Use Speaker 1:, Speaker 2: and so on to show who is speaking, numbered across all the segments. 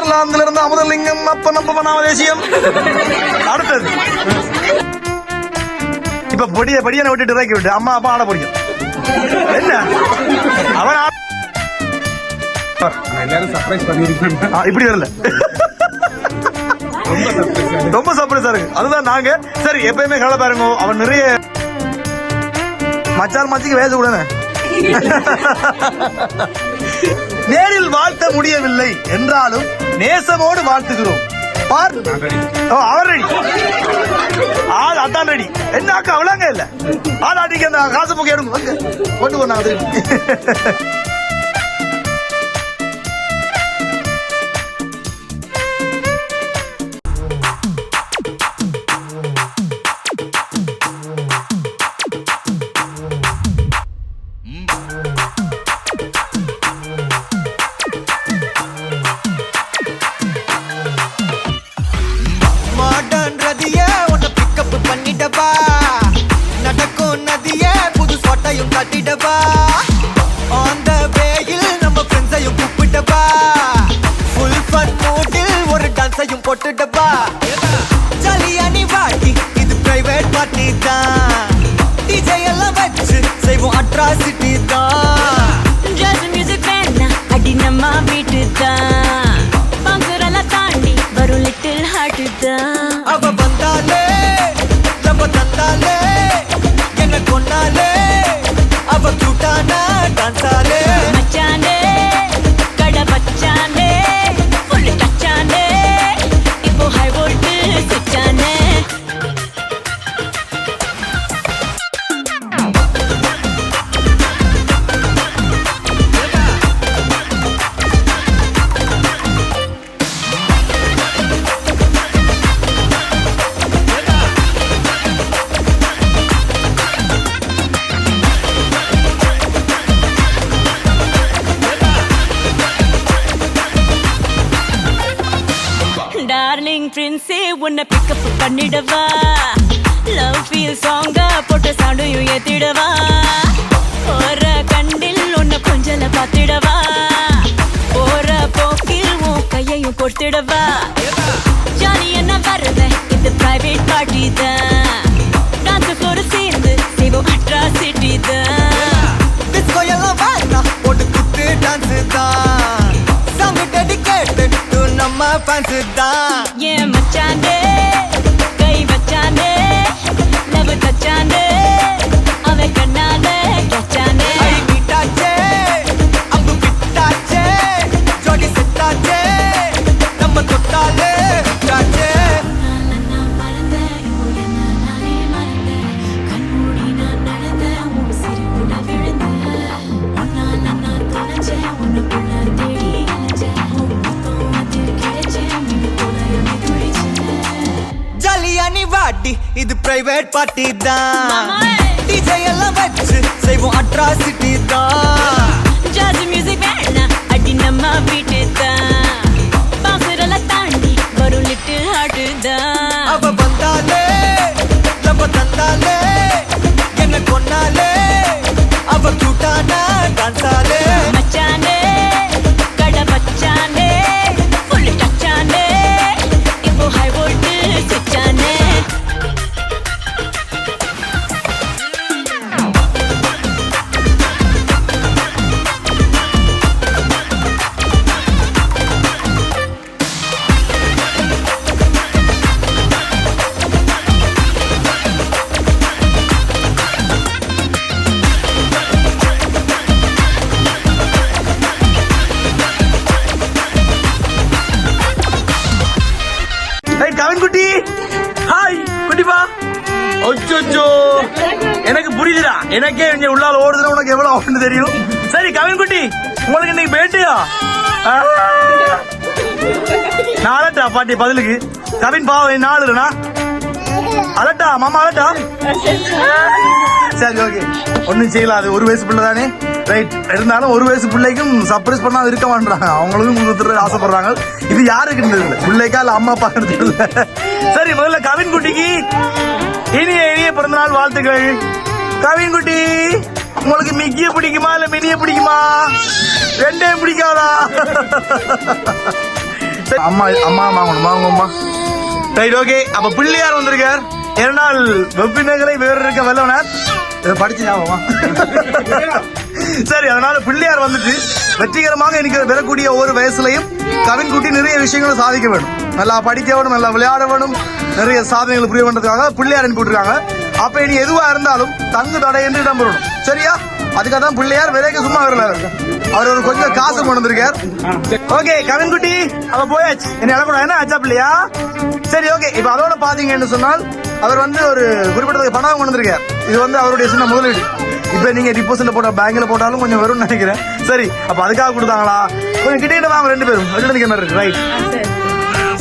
Speaker 1: நெதர்லாந்துல இருந்து அமுதலிங்கம் அப்ப நம்ம தேசியம். அடுத்தது இப்ப படியனை விட்டுட்டு இறக்கி விட்டு அம்மா அப்பா ஆட பிடிக்கும் என்ன அவன்
Speaker 2: எல்லாரும் சர்ப்ரைஸ் பண்ணிருக்காங்க.
Speaker 1: இப்படி வரல ரொம்ப சர்ப்ரைஸா இருக்கு. அதுதான் நாங்க சரி எப்பயுமே கலை பாருங்க. அவன் நிறைய மச்சால் மச்சிக்கு வேச கூடாது. நேரில் வாழ்த்த முடியவில்லை என்றாலும் நேசமோடு வாழ்த்துகிறோம். அவர் ரெடி ஆள் அதான் ரெடி என்ன அக்கா அவ்வளோங்க இல்ல ஆள் ஆட்டிக்கு அந்த காசு போக்க எடுங்க கொண்டு போனாங்க.
Speaker 3: நடக்கும் நதிய புது சொட்டையும் கட்டிடவா அந்த வேயில் நம்ம ஃப்ரெண்ட்ஸையும் கூப்பிட்டவா ஃபுல் ஃபன் மூடில் ஒரு டான்ஸையும் போட்டுடவா ஜாலியா நீ வாட்டி இது பிரைவேட் பார்ட்டி தான் டிஜே எல்லாம் வச்சு செய்வோம் அட்ராசிட்டி தான்
Speaker 4: ஜாஸ் மியூசிக் வேணா அடி நம்ம வீட்டு தான் பங்குரெல்லாம் தாண்டி வரும் லிட்டில் ஹார்ட் தான்
Speaker 3: அவ வந்தாலே நம்ம தந்தாலே என்ன கொண்டாலே அவ கியூட்டானா டான்ஸாலே
Speaker 4: மச்சானே கடை வச்சானே ஃபுல் டச்சானே இப்போ ஹை வோல்ட் சுச்சானே டார்லிங் பிரின்ஸே உன்னை பிக்கப் பண்ணிடவா லவ் ஃபீல் சாங்கா போட்ட சவுண்டையும் ஏத்திடவா போற கண்டில் உன்னை கொஞ்சல பார்த்திடவா போற போக்கில் உன் கையையும் கொடுத்திடவா ஜாலி என்ன வருத இது பிரைவேட் பார்ட்டி தான் டான்ஸ் ஃப்ளோர் சேர்ந்து செய்வோம் அட்ராசிட்டி தான்
Speaker 3: டிஸ்கோ எல்லாம் வாங்க போட்டு குத்து டான்ஸ் தான் சாங் டெடிகேட்டட் டு நம்ம ஃபேன்ஸ் தான்
Speaker 4: ஏன் மச்சானே கை வச்சானே லவ் தச்சானே அவ கண்ணாலே கச்சானே
Speaker 3: ஐ மீட்டாச்சே அம்பு பிட்டாச்சே ஜோடி செட்டாச்சே நம்ம தொட்டாலே விட்டாச்சே
Speaker 4: நான் மறந்தேன் உடனே நானே மறந்தேன் கண்மூடி நான் நடந்தேன் உன் சிரிப்புல விழுந்தேன் ஒன்னால நான் தொலைச்சேன் உன்னுக்குள்ள தேடி அலைஞ்சேன் உன் முத்தம் அதில் கிடைச்சேன் உன் துணையோட துடிச்சேன்
Speaker 3: ஜாலியா நீ வாட்டி இது பிரைவேட் பார்ட்டி தான்
Speaker 4: மாமா
Speaker 3: டிஜே எல்லாம் வச்சு செய்வோம் அட்ராசிட்டி தான்
Speaker 4: ஜாஸ் மியூசிக் வேணா அடி நம்ம வீட்டு தான் பாசுரெல்லாம் தாண்டி வரும் லிட்டில் ஹார்ட் தான்
Speaker 3: அவ வந்தாலே நம்ம தந்தாலே என்ன கொண்டாலே அவ கியூட்டானா டான்ஸாலே
Speaker 4: மச்சானே கடை வச்சானே ஃபுல் டச்சானே இப்போ ஹை வோல்ட் சுச்சானே
Speaker 1: கவின் குட்டி ஹாய் குட்டிப்பா அச்சோ எனக்கு புரியுதுடா எனக்கே இங்க உள்ளால ஓடுதுன்னா உனக்கு எவ்வளவு ஆகும்னு தெரியும். சரி கவின் குட்டி உங்களுக்கு இன்னைக்கு பேட்டியா நாளட்டா பாட்டி பதிலுக்கு கவின் பாவம் நாளுண்ணா அலட்டா மாமா அலட்டா சரி ஓகே ஒன்னும் செய்யலாம். அது ஒரு வயசு பிள்ளை தானே ரைட். இருந்தாலும் ஒரு வயசு பிள்ளைக்கும் சர்ப்ரைஸ் பண்ணாம இருக்க மாட்டாங்க. அவங்களுக்கும் கொடுத்துட்டு ஆசைப்படுறாங்க. இது யாருக்கு இருந்தது பிள்ளைக்கா இல்ல அம்மா அப்பா இருந்தது. சரி முதல்ல கவின் குட்டிக்கு இனிய இனிய பிறந்தநாள் வாழ்த்துக்கள். கவின் குட்டி உங்களுக்கு மிக்கிய பிடிக்குமா இல்ல மினிய பிடிக்குமா? ரெண்டே பிடிக்காதா? சரி, அம்மா அம்மா வாங்கணும் அம்மா. Right, okay. அப்ப பிள்ளையார் வந்திருக்கார். ஏனால் வெப்பினங்களை வேறு இருக்க வல்லவனார். இதை படிச்சு ஞாபகமா? சரி, அதனால பிள்ளையார் வந்துட்டு வெற்றிகரமாக எனக்கு பெறக்கூடிய ஒவ்வொரு வயசுலையும் கவின்குட்டி நிறைய விஷயங்களை சாதிக்க வேணும். நல்லா படிக்க வேணும், நல்லா விளையாட வேணும், நிறைய சாதனைகள் புரிய வேண்டதுக்காக பிள்ளையார் அனுப்பிவிட்டுருக்காங்க. அப்ப இனி எதுவா இருந்தாலும் தங்கு தடை என்று இடம்பெறணும். சரியா? அதுக்காக தான் பிள்ளையார் விலைக்கு சும்மா வரல. அவர் ஒரு கொஞ்சம் காசு கொண்டு வந்திருக்கார். ஓகே கவின்குட்டி, அவ போயாச்சு. என்ன இழக்கூடாது, என்ன ஆச்சா பிள்ளையா? சரி, ஓகே. இப்ப அதோட பாத்தீங்கன்னு சொன்னால் அவர் வந்து ஒரு குறிப்பிட்ட பணம் கொண்டு வந்திருக்கார். இது வந்து அவருடைய சின்ன முதலீடு. இப்ப நீங்க டிபாசிட்ல போட்ட பேங்க்ல போட்டாலும் கொஞ்சம் வரும்னு நினைக்கிறேன். சரி, அப்ப அதுக்காக கொடுத்தாங்களா? கொஞ்சம் கிட்ட வாங்க ரெண்டு பேரும் ரைட்.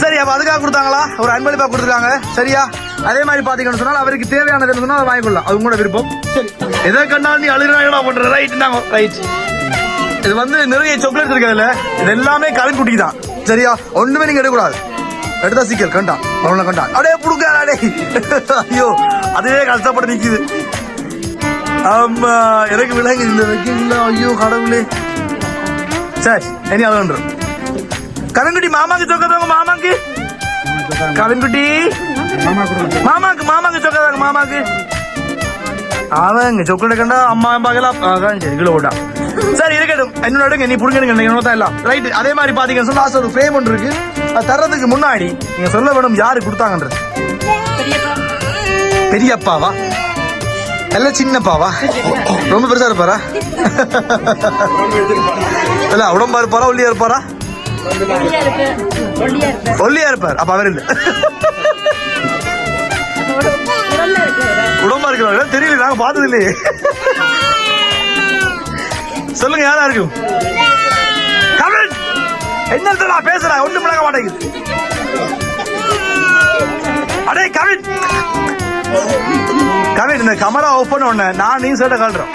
Speaker 1: சரி, அப்ப அதுக்காக கொடுத்தாங்களா? ஒரு அன்பளிப்பா கொடுத்துருக்காங்க. சரியா? அதே மாதிரி பாத்தீங்கன்னு சொன்னால் அவருக்கு தேவையானது சொன்னா அதை வாங்கிக்கொள்ளலாம். அது கூட விருப்பம். சரி, எதை கண்டாலும் நீ அழுகிறாங்களா பண்ற ரைட் நாங்க ரைட். இது வந்து நிறைய சாக்லேட் இருக்காதுல்ல, இது எல்லாமே கவின்குட்டிக்கு தான். சரியா? ஒண்ணுமே நீங்க எடுக்கக்கூடாது. எடுத்தா சீக்கிரம் கண்டான் அவனை கண்டான் அப்படியே புடுக்காடே. ஐயோ, அதுவே கஷ்டப்பட்டு நிக்குது. ஆமா, எனக்கு விலங்கு இந்த வைக்கல. ஐயோ கடவுளே. சரி, இனி அது கவின்குட்டி மாமாக்கு சொக்கதாங்க. மாமாக்கு கவின்குட்டி மாமாக்கு சொக்கதாங்க. மாமாக்கு அவங்க சொக்கலை கண்டா அம்மா பார்க்கலாம். சரி, கிலோ போட்டான். சரி, இருக்கட்டும். என்னோட எடுங்க, நீ புடுங்க எல்லாம் ரைட். அதே மாதிரி பாத்தீங்கன்னு சொன்னா ஒரு ஃப்ரேம் ஒன்று இருக்கு. அது தர்றதுக்கு முன்னாடி நீங்க சொல்ல வேணும் யாரு கொடுத்தாங்கன்றது. பெரியப்பாவா இல்ல சின்னப்பாவா? ரொம்ப பெருசா இருப்பாரா? இல்ல உடம்பா இருப்பாரா ஒல்லியா இருப்பாரா? ஒல்லியா இருப்பார். அப்ப அவர் இல்ல, உடம்பா இருக்கிறாங்க. தெரியல, நாங்க பார்த்தது இல்லையே. சொல்லுங்க, யாரா இருக்கும்? என்ன பேசுற? ஒண்ணும் விளங்க மாட்டேங்குது. அடே கவின், கவின் இந்த கமரா ஆஃப் பண்ண உடனே நான் நீ சேட்ட காட்டுறோம்.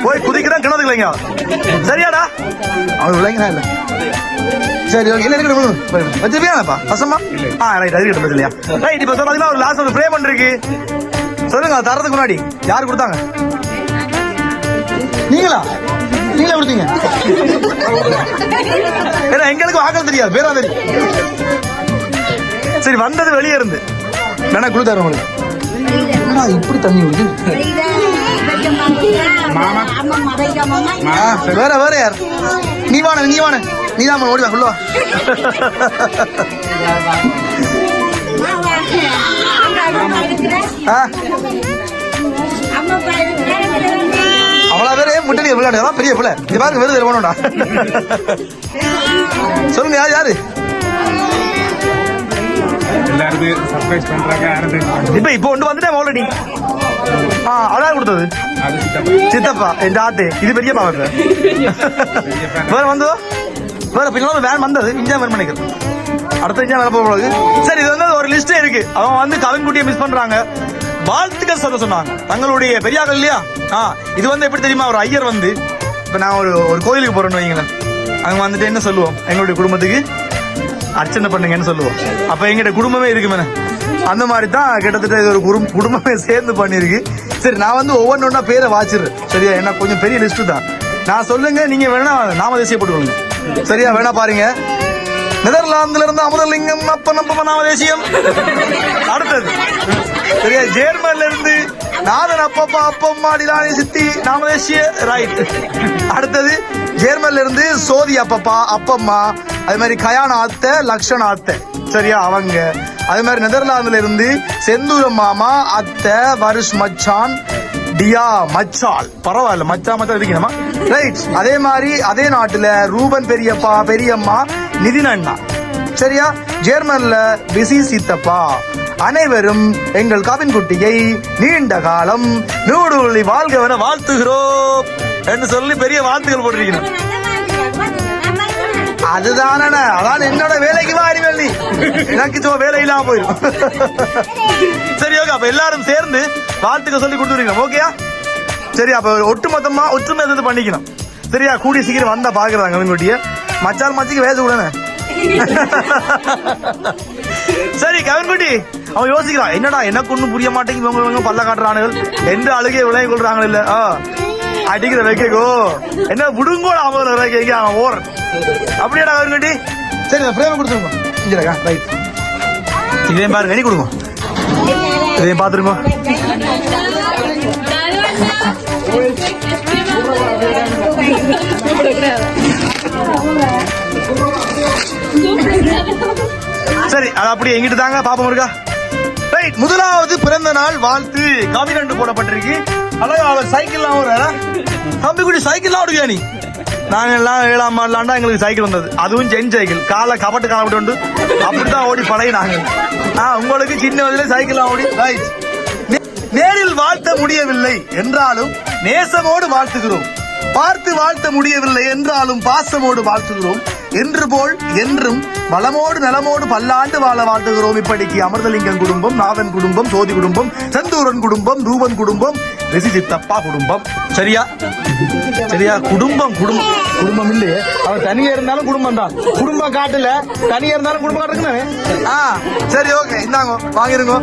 Speaker 1: போய் குதிக்கிறேன் கிணத்துக்கு இல்லைங்க. சரியாடா? அவன் விளைங்கா இல்ல. சரி, ஓகே. இல்ல வச்சிருப்பியாப்பா பசமா? ரைட், அது கிட்ட இல்லையா? ரைட். இப்ப பாத்தீங்கன்னா ஒரு லாஸ்ட் ஒரு ஃப்ரேம் பண்ணிருக்கு. சொல்லுங்க, தரதுக்கு முன்னாடி யாரு கொடுத்தாங்க? நீங்களா? நீங்களே கொடுத்தீங்க? ஏன்னா எங்களுக்கு வாக்கள் தெரியாது, பேரா தெரியும். சரி, வந்தது வெளியே இருந்து வேணா கொடுத்தாரு உங்களுக்கு. இப்படி தண்ணி வருது. வேற வேற யார்? நீ வான நீ தான் ஓடிவா சொல்லுவா. அவ்வளவு பேரு முட்டை விளையாடு பெரிய பிள்ளை. இது பாருங்க, வெறுது வேணும்டா. சொல்லுங்க, யாரு யாரு? இப்ப இப்ப ஒன்று வந்துட்டேன் ஆல்ரெடி. அதான் கொடுத்தது சித்தப்பா என் ஆத்து. இது பெரியப்பா வேற வந்தோ வேற பின்னால வேன் வந்தது. இந்தியா வேன் பண்ணிக்கிறது அடுத்த இந்தியா வேலை போக. சரி, இது வந்து ஒரு லிஸ்டே இருக்கு. அவங்க வந்து கவின்குட்டியை மிஸ் பண்றாங்க. வாழ்த்துக்கள் சொல்ல சொன்னாங்க தங்களுடைய பெரியார்கள் இல்லையா? இது வந்து எப்படி தெரியுமா? ஒரு ஐயர் வந்து இப்ப நான் ஒரு கோயிலுக்கு போறேன்னு வைங்களேன். அங்க வந்துட்டு என்ன சொல்லுவோம்? எங்களுடைய குடும்பத்துக்கு அர்ச்சனை பண்ணுங்கன்னு சொல்லுவோம். அப்ப எங்கிட்ட குடும்பமே இருக்குமே. அந்த மாதிரி தான் கிட்டத்தட்ட இது ஒரு குடும்பமே சேர்ந்து பண்ணிருக்கு. சரி, நான் வந்து ஒவ்வொன்றா பேரை வாச்சிடுறேன். சரியா? ஏன்னா கொஞ்சம் பெரிய லிஸ்ட் தான். நான் சொல்லுங்க, நீங்க வேணா நாம தேசிய போட்டுக்கொள்ளுங்க. சரியா? வேணா பாருங்க. நெதர்லாந்துல இருந்து அமுதலிங்கம் அப்ப நாமதேசியம். அடுத்தது சரியா? ஜெர்மன்ல இருந்து நாதன் அப்பப்பா அப்பம்மாடிலானி சித்தி நாமதேசிய ரைட். அடுத்தது ஜெர்மன்ல இருந்து சோதி அப்பப்பா அப்பம்மா, அது மாதிரி கயான் ஆத்த லக்ஷன் ஆத்த. சரியா? அவங்க அதே மாதிரி நெதர்லாந்துல இருந்து செந்தூரம் மாமா அத்தை வருஷ் மச்சான் டியா மச்சால். பரவாயில்ல, மச்சா மச்சா இருக்கணுமா? ரைட். அதே மாதிரி அதே நாட்டுல ரூபன் பெரியப்பா பெரியம்மா நிதின் அண்ணா. சரியா? ஜெர்மன்ல பிசி சித்தப்பா. அனைவரும் எங்கள் கவின்குட்டியை நீண்ட காலம் நூடுள்ளி வாழ்கவன வாழ்த்துகிறோம் என்று சொல்லி பெரிய வாழ்த்துக்கள் போட்டிருக்கணும். அதுதானே, அதான் என்னோட வேலைக்கு வா அறிவல்லி. எனக்கு வேலை இல்லாம போயிடும். சரி, ஓகே. அப்ப எல்லாரும் சேர்ந்து வாழ்த்துக்கள் சொல்லி கொடுத்துருக்கோம். ஓகேயா? சரி, அப்ப ஒட்டுமொத்தமா ஒற்றுமை இருந்து பண்ணிக்கணும். சரியா? கூடிய சீக்கிரம் வந்தா பாக்குறாங்க கவின்குட்டிய. மச்சால் மச்சிக்கு வேச விடனே. சரி கவின்குட்டி அவன் யோசிக்கிறான், என்னடா எனக்கு ஒண்ணும் புரிய மாட்டேங்குது, இவங்க பல்ல காட்டுறானுகள் எந்த அழுகையை விளைய கொள்றாங்க. இல்ல அடிக்கிற வைக்கோ என்ன விடுங்கோட அவன் ஓர் அப்படியாடா கவின்குட்டி. சரி இந்த ஃப்ரேம் கொடுத்துருங்க இங்கடா ரைட் இதையும் பாருங்க நீ கொடுங்க இதையும் பார்த்துருங்க சரி அது அப்படியே எங்கிட்டு தாங்க பாப்போம் இருக்கா ரைட் முதலாவது பிறந்த நாள் வாழ்த்து காபி நண்டு போடப்பட்டிருக்கு அழகா அவர் சைக்கிள்லாம் ஒரு தம்பி குடி சைக்கிள்லாம் ஓடுவியா நீ நாங்க எல்லாம் 7ஆம் ஆண்டுலாண்டா எங்களுக்கு சைக்கிள் வந்தது அதுவும் ஜென் சைக்கிள் காலை கபட்டு காலப்பட்டு உண்டு அப்படித்தான் ஓடி பழகினாங்க உங்களுக்கு சின்ன வயதுல சைக்கிள்லாம் ஓடி ரைட் நேரில் வாழ்த்த முடியவில்லை என்றாலும் நேசமோடு வாழ்த்துகிறோம் பார்த்து வாழ்த்த முடியவில்லை என்றாலும் பாசமோடு வாழ்த்துகிறோம் என்று போல் என்றும் வளமோடு நலமோடு பல்லாண்டு வாழ வாழ்த்துகிறோம் இப்படிக்கு அமிர்தலிங்கம் குடும்பம் நாதன் குடும்பம் சோதி குடும்பம் செந்தூரன் குடும்பம் ரூபன் குடும்பம் ரிஷி சித்தப்பா குடும்பம் சரியா சரியா குடும்பம் குடும்பம் குடும்பம் இல்லையே அவன் தனியா இருந்தாலும் குடும்பம் தான் குடும்பம் காட்டுல தனியா இருந்தாலும் குடும்பம் காட்டுங்க சரி ஓகே இந்தாங்க வாங்கிருங்க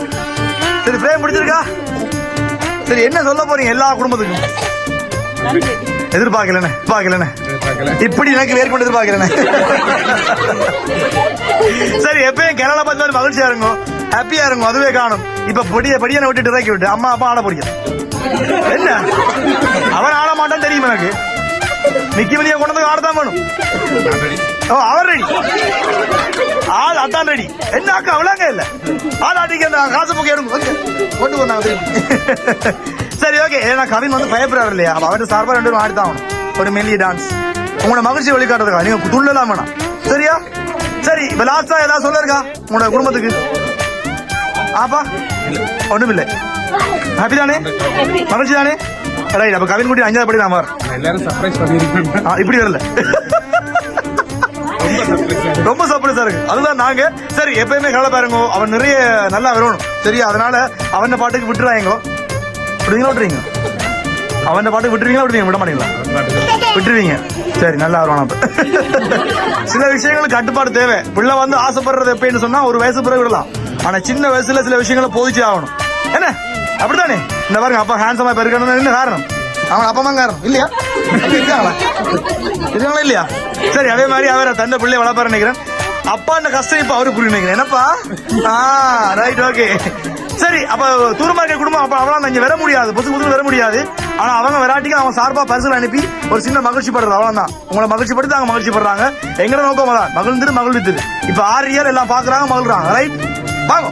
Speaker 1: சரி பிரேம் பிடிச்சிருக்கா சரி என்ன சொல்ல போறீங்க எல்லா குடும்பத்துக்கும் எதிர்பார்க்கலண்ணே இப்படி எனக்கு மேற்கொண்டு எதிர்பார்க்கிறேன் சரி எப்பயும் கேரளா பார்த்து மகிழ்ச்சியா இருங்க ஹாப்பியா இருங்க அதுவே காணும் இப்ப படியனை விட்டுட்டு இறக்கி விட்டு அம்மா அப்பா ஆட போறீங்க என்ன அவன் ஆட மாட்டான்னு தெரியும் எனக்கு நிக்கி மணியை கொண்டு வந்து ஆடத்தான் வேணும் ஓ அவர் ரெடி ஆள் அதான் ரெடி என்ன அக்கா அவ்வளோங்க இல்ல ஆள் ஆட்டிக்க காசு போக்க எடுங்க கொண்டு போனாங்க சரி ஓகே ஏன்னா கவின் வந்து பயப்படுறாரு இல்லையா அவர்கிட்ட சார்பா 2 பேரும் ஆடித்தான் ஆகணும் ஒரு மெல்லி டான்ஸ் உங்களோட மகிழ்ச்சி வெளிக்காட்டுறதுக்கா நீங்க துள்ளலாம் வேணாம் சரியா சரி இப்ப லாஸ்டா ஏதாவது சொல்ல இருக்கா உங்களோட குடும்பத்துக்கு ஆப்பா ஒண்ணுமில்லை ஹாப்பி தானே மகிழ்ச்சி தானே ரைட் அப்ப கவின் குட்டி 5ஆவது படி நான்
Speaker 2: எல்லாரும் சர்ப்ரைஸ் பண்ணிருக்காங்க
Speaker 1: இப்படி வரல ரொம்ப சர்ப்ரைஸா இருக்கு அதுதான் நாங்க சரி எப்பயுமே கவலை பாருங்க அவன் நிறைய நல்லா வரணும் சரியா அதனால அவன் பாட்டுக்கு விட்டுறாங்க விட்டுறீங்க அவன் பாட்டுக்கு விட்டுருவீங்களா விட மாட்டீங்களா விட்டுருவீங்க சரி நல்லா வருவான் சில விஷயங்களுக்கு கட்டுப்பாடு தேவை பிள்ளை வந்து ஆசைப்படுறது எப்படின்னு சொன்னா ஒரு வயசு பிறகு விடலாம் ஆனா சின்ன வயசுல சில விஷயங்களை போதிச்சே ஆகணும் என்ன அப்படித்தானே இந்த பாருங்க அப்பா ஹேண்ட்ஸமா இப்ப இருக்கணும் என்ன காரணம் அவன் அப்பமா காரணம் இல்லையா இருக்காங்களா இல்லையா சரி அதே மாதிரி அவர் தன்னை பிள்ளைய வளர்ப்பாரு நினைக்கிறேன் அப்பா இந்த கஷ்டம் இப்ப அவரு புரிய நினைக்கிறேன் என்னப்பா ரைட் ஓகே சரி அப்ப தூரமா இருக்க குடும்பம் அப்ப அவளாம் இங்க வர முடியாது புதுசு வர முடியாது ஆனா அவங்க விராட்டிக்கு அவங்க சார்பா பரிசுகள் அனுப்பி ஒரு சின்ன மகிழ்ச்சி படுறது அவ்வளவுதான் உங்களை மகிழ்ச்சி படுத்து அவங்க மகிழ்ச்சி படுறாங்க எங்கட நோக்கம் தான் மகிழ்ந்துரு மகிழ்வித்துரு இப்ப 6 இயர் எல்லாம் பாக்குறாங்க மகிழ்றாங்க ரைட் வாங்க